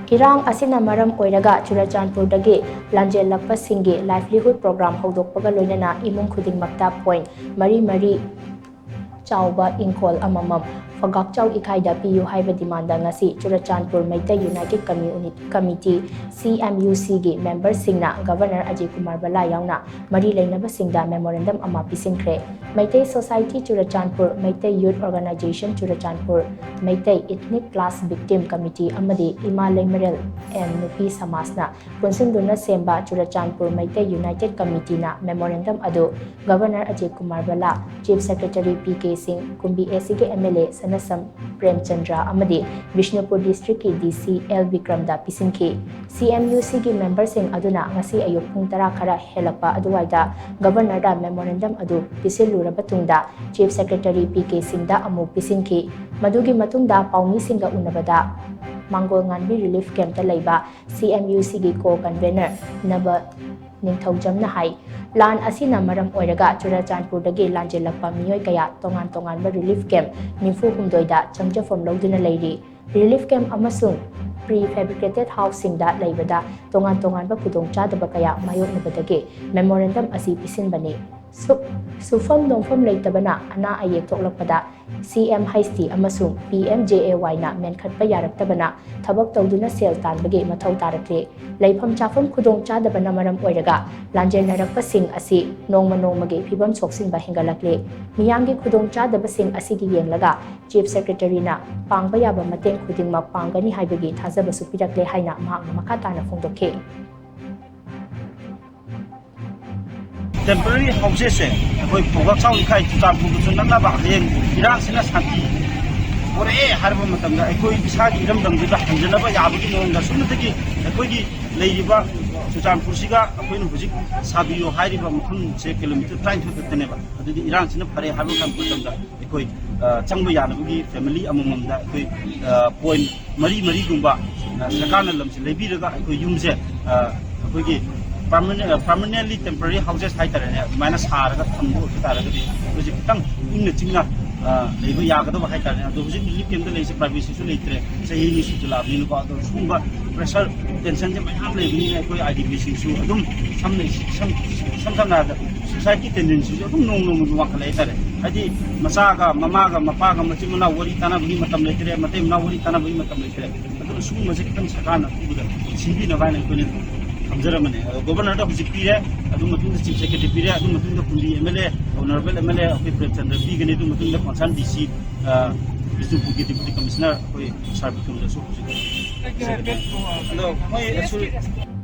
Irang asina maram oiraga Churachandpur Dagi Lanjellakpa Singi livelihood program houdokpaga loinana imung khudingmakta point mari chaoba ingkhol amamam Phougakchao Ikhai da piyu haiba demand ngasi Churachandpur Meitei United Committee CMUC gi member Singna Governor Ajay Kumar Bhalla yaona mari leinaba singda Memorandum ama Pisinkhre Meitei Society Churachandpur Meitei Youth Organization Churachandpur Meitei Ethnic Class Victim Committee amadi Ima Laimarel and Nupi Samasna punsinduna semba Churachandpur Meitei United Committee na Memorandum adu Governor Ajay Kumar Bhalla Chief Secretary PK Singh Kumbi SC MLA Sanasam Premchandra amadi Vishnupur District ki DC L Vikram da Pisinkhre CMUC ki member sing aduna ngasi ayuk pung tara khara helakpa aduwaida Governor da Memorandum adu pisilura batungda Chief Secretary PK Singh da amu Pisinkhre madugi matungda paumi singa unabada Mangol Nganbi Relief Camp ta laiba CMUC gi co-convener naba Ningthaujamna hai lan asina maram oiraga Churachandpur Dagi Lanjellakpa miyoi kaya tongan ba relief camp nimfu humdoida changjafam loduna leiri relief camp amasung prefabricated housing da laibada tongan ba khudong chadaba kaya mayoknabadagi memorandum asi pisinbani sufam dongfam leitabana ana ayek thoklakpada CM Haisty amasung PMJAY na menkhatpa yaraktabana thabak tawduna sel tanbagi mathau tarakle leifam chafam khudong chadabana maram oiraga lanjelnarakpa sing asi nongmagi phibam soksinba hingalakle miyamgi khudong chadaba sing asi gi yenglaga Chief Secretary na pangba yaba mateng khudingmak pangani haibagi thajaba supirakle haina mahakna makatana phongdokhe temporary houses koi Phougakchao Ikhai Churachandpur bu sunna ba heng Irang sina santi ore harba matamda koi bisagi iram dam da hanjana ba yabagi nonga sunatagi koi gi leiba Churachandpur siga koi nu hujik sabiyo hairiba mukhun 6 km 30 tane ba adudi Irang sina phare harba kam matamda koi changba yanabagi family amamam da koi point mari gumba sakana lamsi leibiraga koi yumse koi gi permanently temporary houses haitarane minus haraga thambo taragadi hoji kitang inna chingna leiba yagadaba haitarane ado hoji relief camp da leise privacy su leitre sahi ni su tulabni ko ado sumba pressure tension je mayam leibini ne koi IDP su adum samna society tendency adum nong wakale tare hadi masaga mamaga mapaga machimuna wari tanabni matam leitre matem na wari tanabni matam leitre ado summa je kitang sakana ubuda sibi na bana ko ne Amjaramane, Governor of Zipire, Adumatun, Chief Secretary Pire, Adumatun, Pundi, MLA, Honorable MLA of Representative Vegan, Adumatun, the concerned DC, Deputy Commissioner, Sarbitum, the Super.